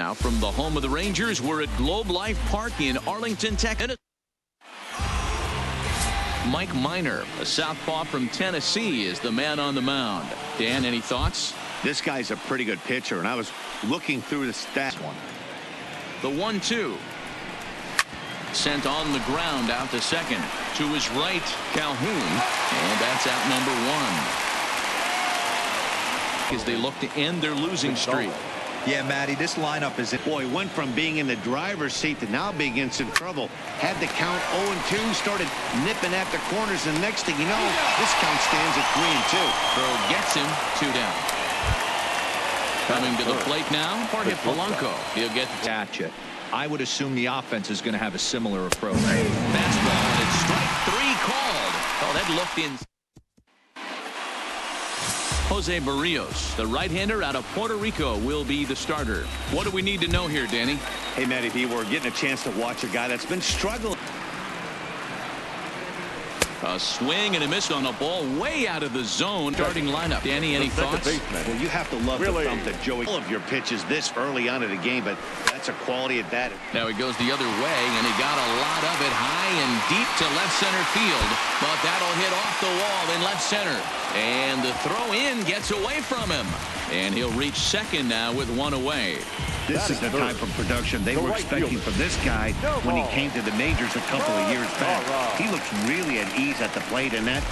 Now from the home of the Rangers, we're at Globe Life Park in Arlington, Texas. Mike Minor, a southpaw from Tennessee, is the man on the mound. Dan, any thoughts? This guy's a pretty good pitcher, and I was looking through the stats. The 1-2. Sent on the ground out to second. To his right, Calhoun. And that's out number 1. As they look to end their losing streak. Yeah, Matty, this lineup is... Boy, went from being in the driver's seat to now being in some trouble. Had the count 0-2, started nipping at the corners, and next thing you know, this count stands at 3-2. Throw gets him, 2 down. Coming to the plate now, Jorge Polanco. He'll get the catch it. I would assume the offense is going to have a similar approach. Fastball, and it's strike 3 called. Oh, that looked in. Jose Barrios, the right-hander out of Puerto Rico, will be the starter. What do we need to know here, Danny? Hey, Matty B, we're getting a chance to watch a guy that's been struggling. A swing and a miss on a ball way out of the zone. Starting lineup. Danny, any thoughts? Well, you have to love the thump that Joey. All of your pitches this early on in the game, but that's a quality at bat. Now he goes the other way, and he got a lot of it high and deep to left center field. But that'll hit off the wall in left center. And the throw in gets away from him. And he'll reach second now with 1 away. This is the type of production they were expecting from this guy when he came to the majors a couple of years back. He looks really at ease at the plate, and that...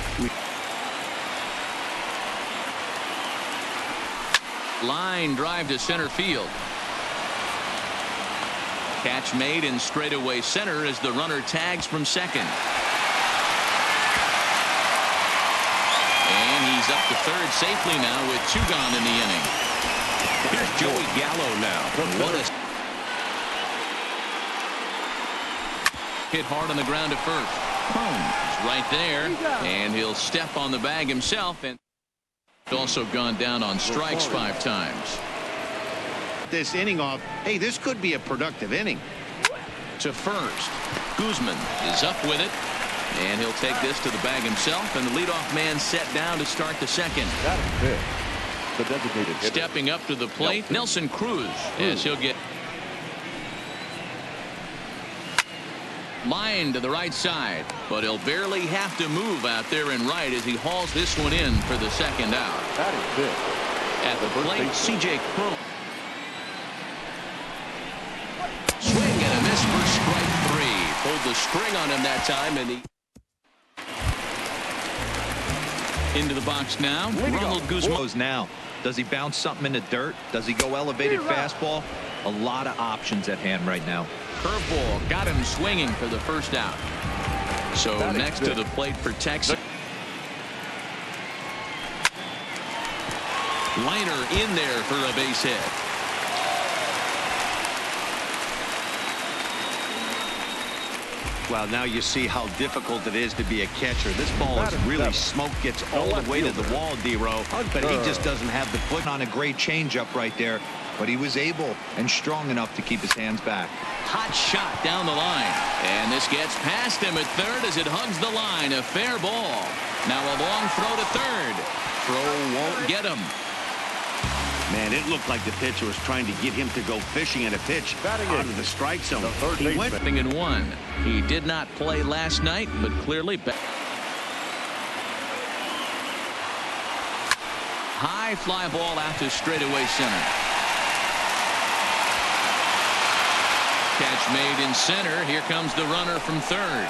Line drive to center field. Catch made in straightaway center as the runner tags from second. And he's up to third safely now with 2 gone in the inning. Here's Joey Gallo now. What a hit hard on the ground at first. He's right there, and he'll step on the bag himself, and also gone down on strikes 5 times. This inning off, hey, this could be a productive inning. To first, Guzman is up with it, and he'll take this to the bag himself, and the leadoff man set down to start the second. That is it. The designated hitter. Stepping up to the plate, Nelson Cruz, as he'll get line to the right side, but he'll barely have to move out there and right as he hauls this one in for the second out. That is it. At the plate, C.J. Cron. Swing and a miss for strike 3. Pulled the string on him that time, and he into the box now. Ronald Guzman now. Does he bounce something in the dirt? Does he go elevated fastball? A lot of options at hand right now. Curveball got him swinging for the first out. So next to the plate for Texas. Liner in there for a base hit. Well, now you see how difficult it is to be a catcher. This ball is really smoke, gets all the way to the wall, D-Row, but he just doesn't have the foot. On a great changeup right there, but he was able and strong enough to keep his hands back. Hot shot down the line, and this gets past him at third as it hugs the line. A fair ball. Now a long throw to third. Throw won't get him. Man, it looked like the pitcher was trying to get him to go fishing in a pitch out of the strike zone. He went in 1. He did not play last night, but clearly back. High fly ball out to straightaway center. Catch made in center. Here comes the runner from third.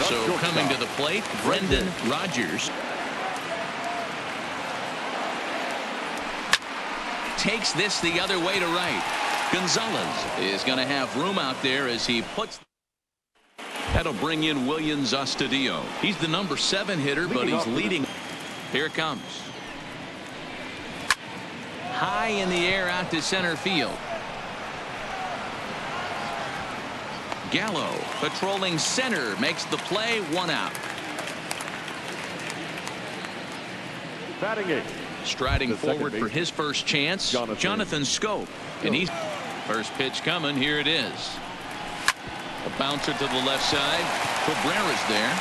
So coming to the plate, Brendan Rodgers takes this the other way to right. Gonzalez is going to have room out there as he puts. That'll bring in Williams Astudillo. He's the number 7 hitter, but he's leading. Here it comes. High in the air out to center field. Gallo patrolling center makes the play. 1 out. Batting 8. Striding forward for his first chance, Jonathan Scope. And he's first pitch coming. Here it is. A bouncer to the left side. Cabrera's there.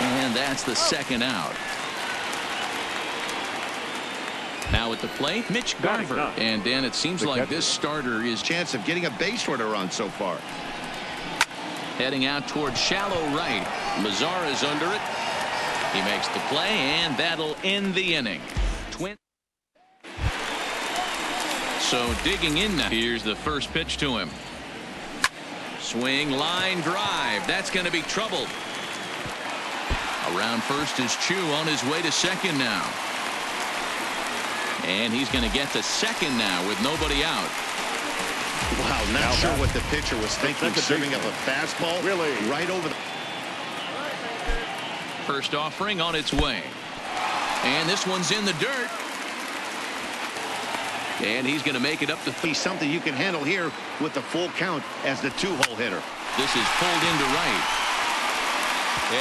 And that's the second out. Now at the plate, Mitch Garver. And Dan, it seems like this starter is chance of getting a base runner run so far. Heading out towards shallow right. Mazara's under it. He makes the play, and that'll end the inning. So digging in now. Here's the first pitch to him. Swing, line drive. That's going to be troubled. Around first is Chu on his way to second now. And he's going to get to second now with nobody out. Wow, not sure what the pitcher was thinking, serving up a fastball right over the first offering on its way. And this one's in the dirt. And he's going to make it up to something you can handle here with the full count as the two-hole hitter. This is pulled into right.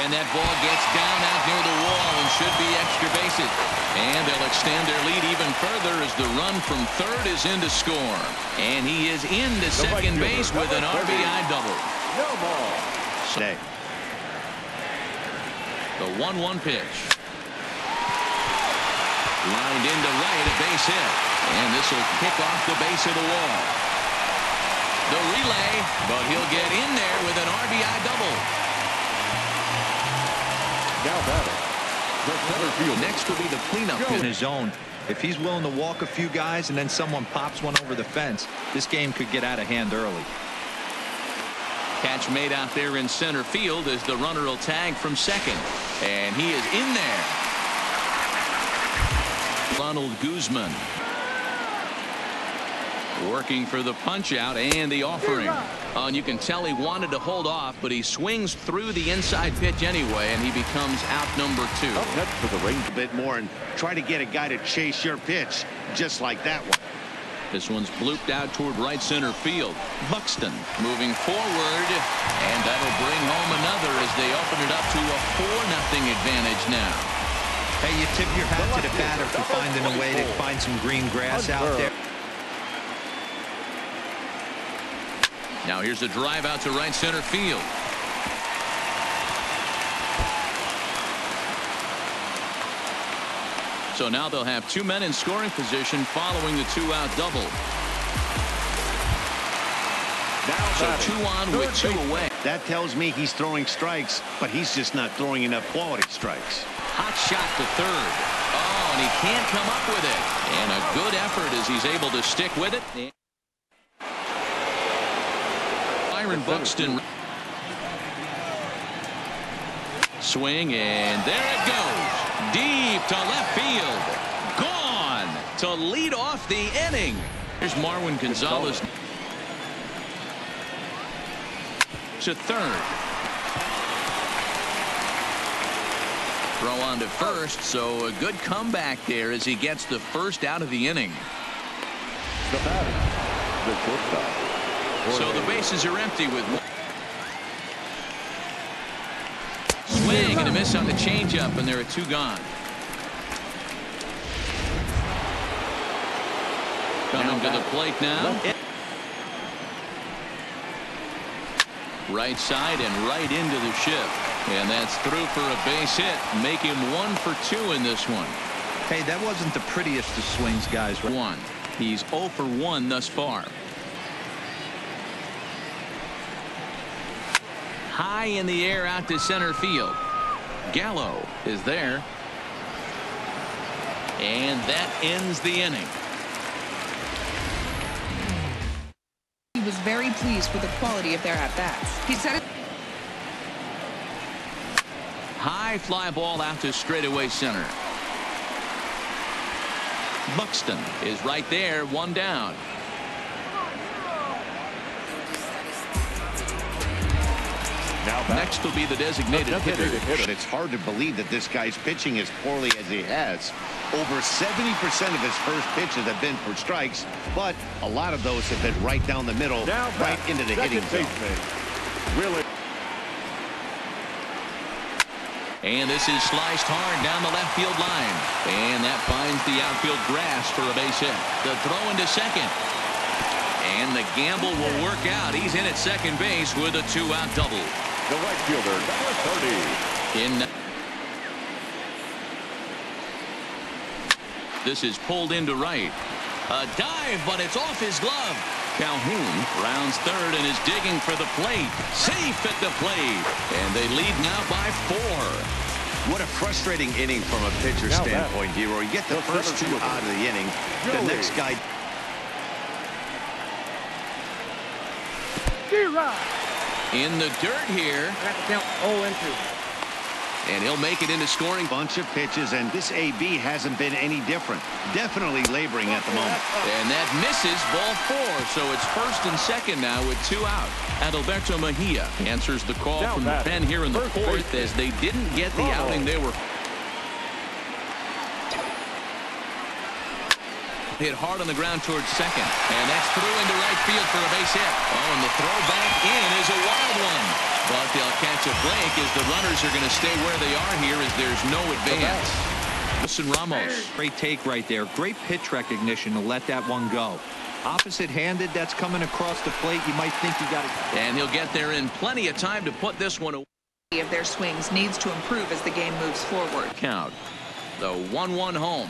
And that ball gets down out near the wall and should be extra bases. And they'll extend their lead even further as the run from third is in to score. And he is into second base with an RBI double. No ball. So, the 1-1 pitch. Lined into right, a base hit. And this will kick off the base of the wall. The relay, but he'll get in there with an RBI double. Now batting, the center field. Next will be the cleanup in his zone. If he's willing to walk a few guys and then someone pops one over the fence, this game could get out of hand early. Catch made out there in center field as the runner will tag from second. And he is in there. Ronald Guzman working for the punch out and the offering. And you can tell he wanted to hold off, but he swings through the inside pitch anyway, and he becomes out number 2. Up next for the range a bit more and try to get a guy to chase your pitch just like that one. This one's blooped out toward right center field. Buxton moving forward, and that'll bring home another as they open it up to a 4-0 advantage now. Hey, you tip your hat to the batter for finding a way to find some green grass out there. Now here's a drive out to right center field. So now they'll have 2 men in scoring position following the 2-out double. So 2 on with 2 away. That tells me he's throwing strikes, but he's just not throwing enough quality strikes. Hot shot to third. Oh, and he can't come up with it. And a good effort as he's able to stick with it. Byron Buxton. Swing, and there it goes. Deep to left field. Gone to lead off the inning. Here's Marwin Gonzalez to third. Throw on to first, so a good comeback there as he gets the first out of the inning. The batter, the shortstop. So the bases are empty with one. Swing and a miss on the changeup, and there are 2 gone. Coming to the plate now. Right side and right into the shift. And that's through for a base hit. Make him 1 for 2 in this one. Hey, that wasn't the prettiest of swings, guys. 1. He's 0 for 1 thus far. High in the air out to center field. Gallo is there. And that ends the inning. He was very pleased with the quality of their at-bats. He said it. High fly ball out to straightaway center. Buxton is right there, 1 down. Next will be the designated hitter. But it's hard to believe that this guy's pitching as poorly as he has. Over 70% of his first pitches have been for strikes, but a lot of those have been right down the middle, right into the hitting zone. Really. And this is sliced hard down the left field line. And that finds the outfield grass for a base hit. The throw into second. And the gamble will work out. He's in at second base with a 2-out double. The right fielder, number 30. This is pulled into right. A dive, but it's off his glove. Calhoun rounds third and is digging for the plate. Safe at the plate. And they lead now by 4. What a frustrating inning from a pitcher's standpoint, D-Roy. You get the first 2 out of the inning. The next guy. In the dirt here. And he'll make it into scoring. Bunch of pitches, and this AB hasn't been any different. Definitely laboring at the moment. And that misses, ball 4. So it's first and second now with 2 out. Adalberto Mejia answers the call from the pen here in the 4th as they didn't get the outing they were. Hit hard on the ground towards second. And that's through into right field for a base hit. Oh, and the throw back in is a wild one. But they'll catch a break as the runners are going to stay where they are here as there's no advance. Listen, Ramos. Great take right there. Great pitch recognition to let that one go. Opposite-handed, that's coming across the plate. You might think you got it. And he'll get there in plenty of time to put this one away. Of their swings needs to improve as the game moves forward. Count. The 1-1 home.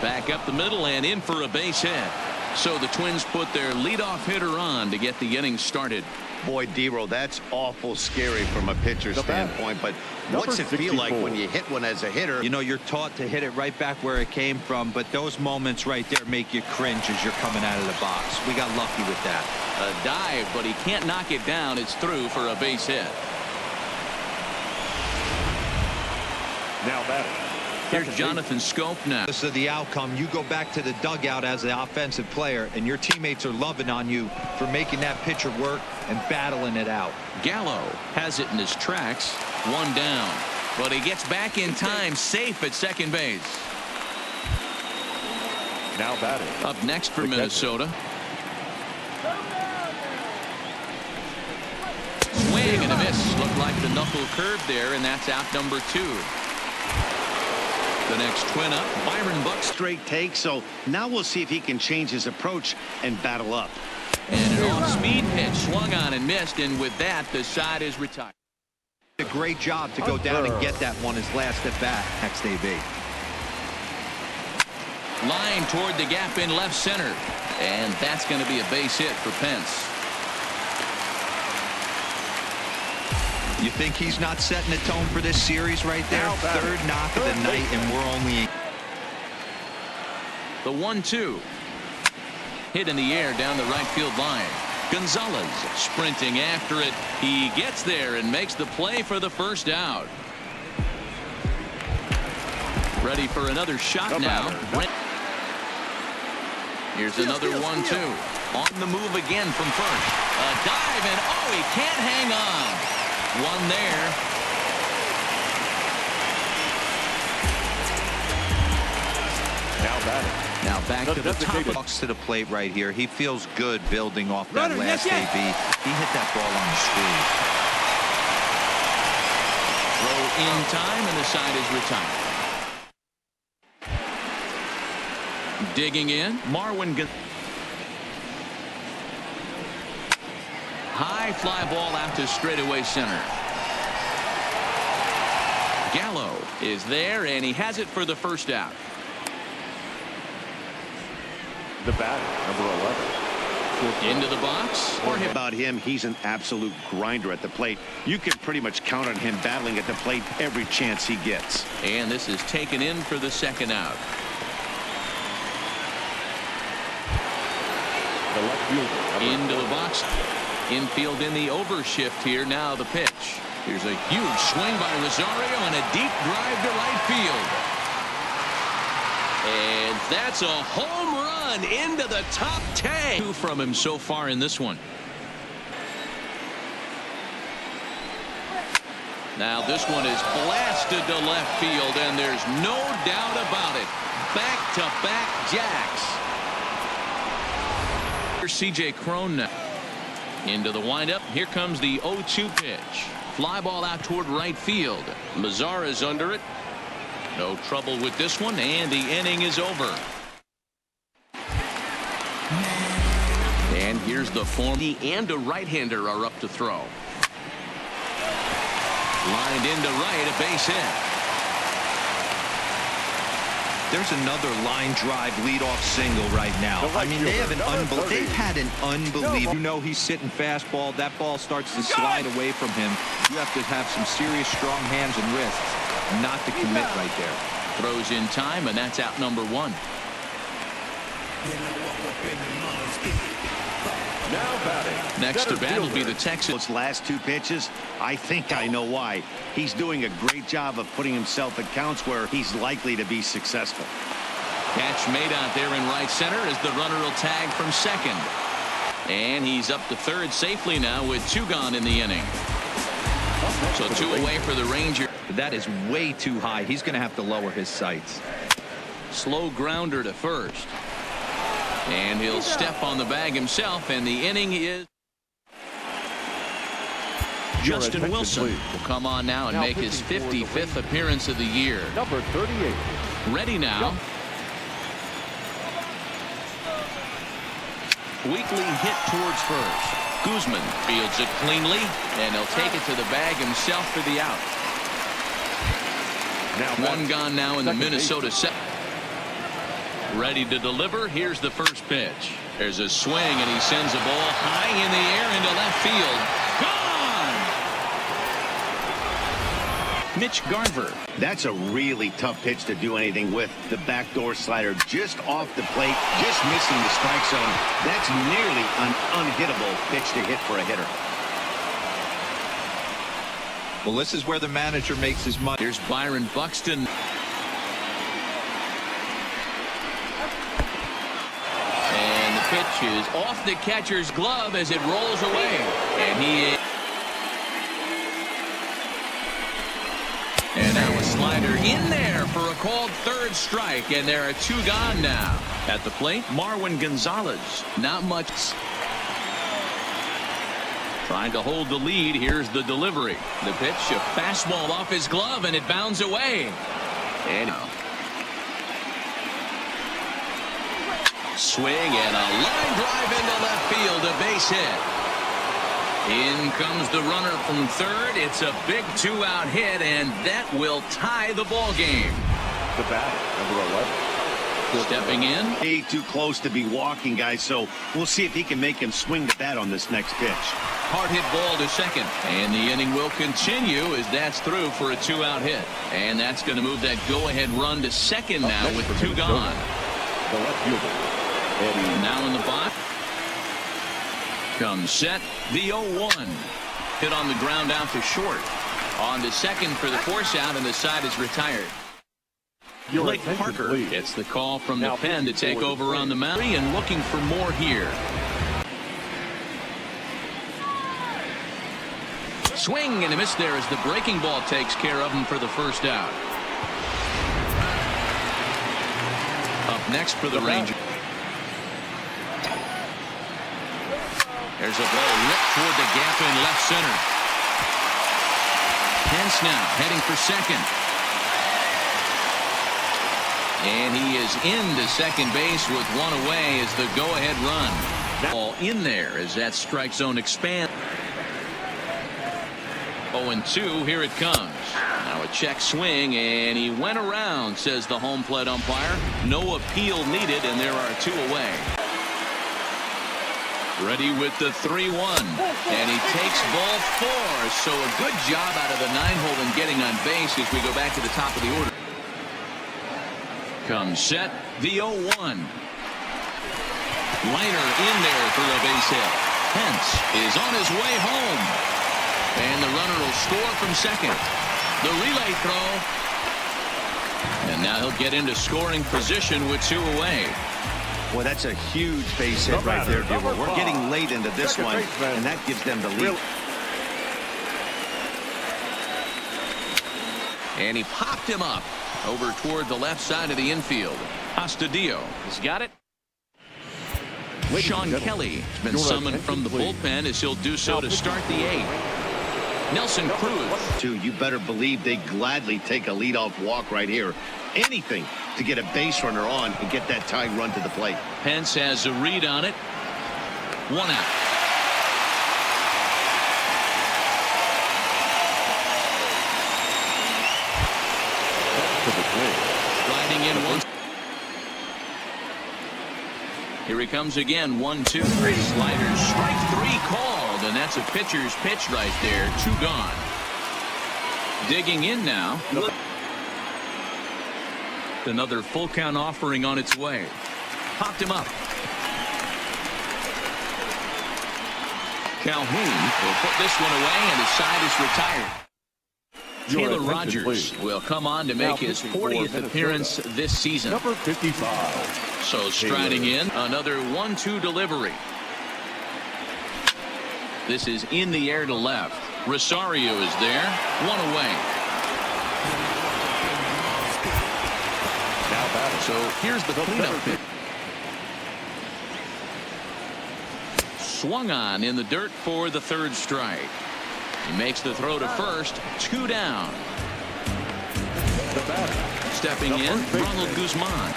Back up the middle and in for a base hit. So the Twins put their leadoff hitter on to get the inning started. Boy, D-Roy, that's awful scary from a pitcher's standpoint. But what's it feel like when you hit one as a hitter? You know, you're taught to hit it right back where it came from, but those moments right there make you cringe as you're coming out of the box. We got lucky with that. A dive, but he can't knock it down. It's through for a base hit. Now batting. Here's Jonathan Scope now. This is the outcome. You go back to the dugout as the offensive player, and your teammates are loving on you for making that pitcher work and battling it out. Gallo has it in his tracks. 1 down. But he gets back in time, safe at second base. Now batting. Up next for Minnesota. Swing and a miss. Looked like the knuckle curve there, and that's out number 2. The next Twin up, Byron Bucks. Straight take, so now we'll see if he can change his approach and battle up. And an off-speed pitch swung on and missed, and with that, the side is retired. A great job to go down and get that one his last at bat. Next AB. Line toward the gap in left center, and that's going to be a base hit for Pence. You think he's not setting the tone for this series right there? Third knock of the night, and we're only... The 1-2. Hit in the air down the right field line. Gonzalez sprinting after it. He gets there and makes the play for the first out. Ready for another shot now. Here's another 1-2. On the move again from first. A dive, and oh, he can't hang on. One there. Now batting. Now back to the top. Walks to the plate right here. He feels good building off that last AB. He hit that ball on the screen. Throw in time, and the side is retired. Digging in, Marwin. High fly ball out to straightaway center. Gallo is there, and he has it for the first out. The batter, number 11. Into the box. Or about him, he's an absolute grinder at the plate. You can pretty much count on him battling at the plate every chance he gets. And this is taken in for the second out. The left fielder. Into the box. Infield in the overshift here. Now the pitch. Here's a huge swing by Rosario and a deep drive to right field. And that's a home run into the top 10. 2 from him so far in this one. Now this one is blasted to left field, and there's no doubt about it. Back-to-back jacks. Here's C.J. Cron now. Into the windup. Here comes the 0-2 pitch. Fly ball out toward right field. Mazzara's under it. No trouble with this one, and the inning is over. And here's the form. The and a right-hander are up to throw. Lined into right, a base hit. There's another line drive leadoff single right now. I mean, they've had an unbelievable. You know he's sitting fastball. That ball starts to slide away from him. You have to have some serious strong hands and wrists not to commit right there. Throws in time, and that's out number one. Now batting. Next to bat will be the Texans. Those last two pitches, I think I know why. He's doing a great job of putting himself at counts where he's likely to be successful. Catch made out there in right center as the runner will tag from second. And he's up to third safely now with two gone in the inning. So two away for the Ranger. That is way too high. He's going to have to lower his sights. Slow grounder to first. And he'll step on the bag himself, and the inning is Justin Wilson will come on now and make his 55th appearance of the year. Number 38. Ready now. Weekly hit towards first. Guzman fields it cleanly, and he'll take it to the bag himself for the out. One gone now in the Minnesota set. Ready to deliver. Here's the first pitch. There's a swing, and he sends a ball high in the air into left field. Gone! Mitch Garver. That's a really tough pitch to do anything with. The backdoor slider just off the plate, just missing the strike zone. That's nearly an unhittable pitch to hit for a hitter. Well, this is where the manager makes his money. Here's Byron Buxton. Pitch is off the catcher's glove as it rolls away, and now a slider in there for a called third strike, and there are two gone now. At the plate, Marwin Gonzalez. Not much. Trying to hold the lead. Here's the delivery. The pitch, a fastball off his glove, and it bounds away. And swing and a line drive into left field, a base hit. In comes the runner from third. It's a big two-out hit, and that will tie the ball game. The bat, number 11. Stepping in. Way too close to be walking, guys, so we'll see if he can make him swing the bat on this next pitch. Hard hit ball to second, and the inning will continue as that's through for a two-out hit. And that's going to move that go-ahead run to second now with two gone. The left fielder. Now in the box. Comes set. The 0-1. Hit on the ground out to short. On to second for the force out, and the side is retired. Blake Parker gets the call from the pen to take over on the mound, and looking for more here. Swing and a miss there as the breaking ball takes care of him for the first out. Up next for the Rangers. There's a ball ripped toward the gap in left center. Pence now heading for second. And he is into second base with one away as the go-ahead run. Ball in there as that strike zone expands. 0-2, here it comes. Now a check swing, and he went around, says the home plate umpire. No appeal needed, and there are two away. Ready with the 3-1, and he takes ball 4. So a good job out of the 9-hole in getting on base as we go back to the top of the order. Comes set, the 0-1. Liner in there for a base hit. Pence is on his way home, and the runner will score from second. The relay throw, and now he'll get into scoring position with two away. Boy, that's a huge base hit right there, Dibble. We're getting late into this one, and that gives them the lead. And he popped him up over toward the left side of the infield. Astudillo has got it. Sean Kelly has been summoned from the bullpen as he'll do so to start the 8th. Nelson Cruz. You better believe they gladly take a leadoff walk right here. Anything to get a base runner on and get that tying run to the plate. Pence has a read on it. One out. Sliding in once. Here he comes again. 1-2. Sliders. Strike 3 called, and that's a pitcher's pitch right there. 2 gone. Digging in now. Another full count offering on its way. Popped him up. Calhoun will put this one away, and his side is retired. Taylor Rogers will come on to make his 40th appearance this season. Number 55. So striding in, another 1-2 delivery. This is in the air to left. Rosario is there. 1 away. Now batting. So here's the cleanup pitch. Swung on in the dirt for the 3rd strike. He makes the throw to first. 2 down. The batter. Stepping in, Ronald Guzman.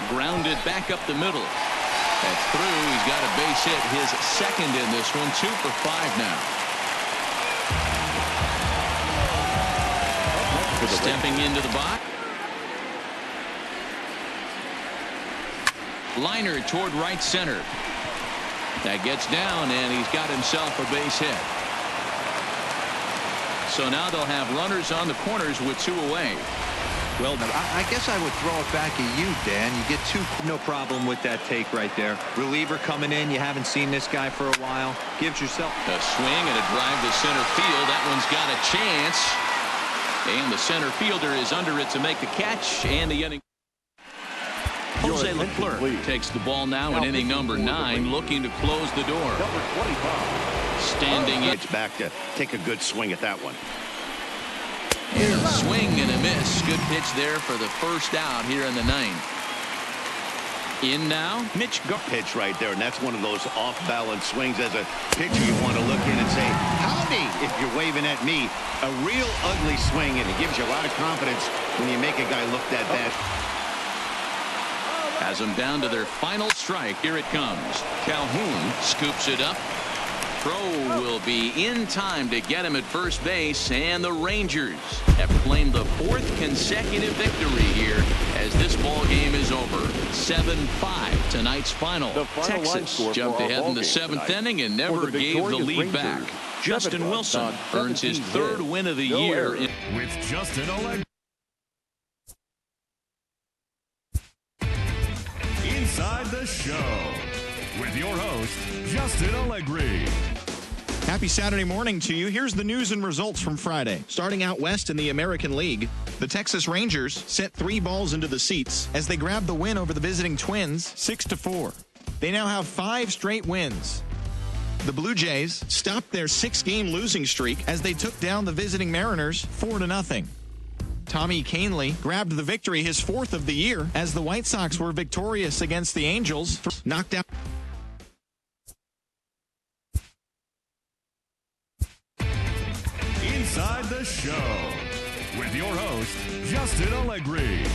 Grounded back up the middle. That's through. He's got a base hit, his 2nd in this one. 2 for 5 now. Stepping into the box. Liner toward right center. That gets down, and he's got himself a base hit. So now they'll have runners on the corners with 2 away. Well, I guess I would throw it back at you, Dan. You get 2. No problem with that take right there. Reliever coming in. You haven't seen this guy for a while. Gives yourself a swing and a drive to center field. That one's got a chance. And the center fielder is under it to make the catch. And the inning. Jose Leclerc takes the ball now in inning number 9, looking to close the door. Number 25. Standing in. It's back to take a good swing at that one. And a swing and a miss. Good pitch there for the 1st out here in the 9th. In now, Mitch Gar. Pitch right there, and that's one of those off-balance swings. As a pitcher, you want to look in and say, howdy, if you're waving at me. A real ugly swing, and it gives you a lot of confidence when you make a guy look that bad. Has them down to their final strike. Here it comes. Calhoun scoops it up. Throw will be in time to get him at first base, and the Rangers have claimed the 4th consecutive victory here as this ball game is over. 7-5 tonight's final. Texas jumped ahead in the 7th inning and never gave the lead back. Justin Wilson earns his 3rd win of the year. With Justin Allegri. Inside the Show with your host, Justin Allegri. Happy Saturday morning to you. Here's the news and results from Friday. Starting out west in the American League, the Texas Rangers sent 3 balls into the seats as they grabbed the win over the visiting Twins 6-4. They now have 5 straight wins. The Blue Jays stopped their 6-game losing streak as they took down the visiting Mariners 4-0. Tommy Kahnle grabbed the victory, his 4th of the year, as the White Sox were victorious against the Angels, knocked out. Inside the Show with your host, Justin Allegri.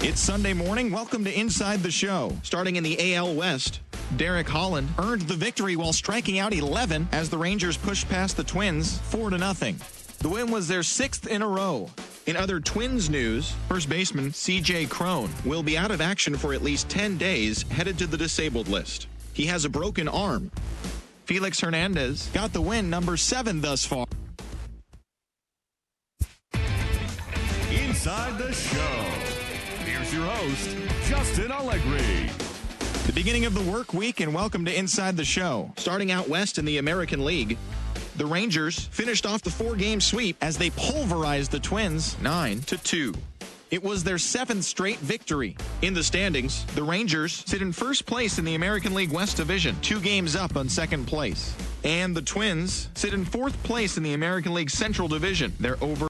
It's Sunday morning. Welcome to Inside the Show. Starting in the AL West, Derek Holland earned the victory while striking out 11 as the Rangers pushed past the Twins 4-0. The win was their 6th in a row. In other Twins news, first baseman C.J. Cron will be out of action for at least 10 days, headed to the disabled list. He has a broken arm. Felix Hernandez got the win, number 7 thus far. Inside the Show. Here's your host, Justin Allegri. The beginning of the work week, and welcome to Inside the Show. Starting out west in the American League, the Rangers finished off the 4-game sweep as they pulverized the Twins 9-2. It was their 7th straight victory. In the standings, the Rangers sit in first place in the American League West Division, 2 games up on 2nd place. And the Twins sit in 4th place in the American League Central Division. They're over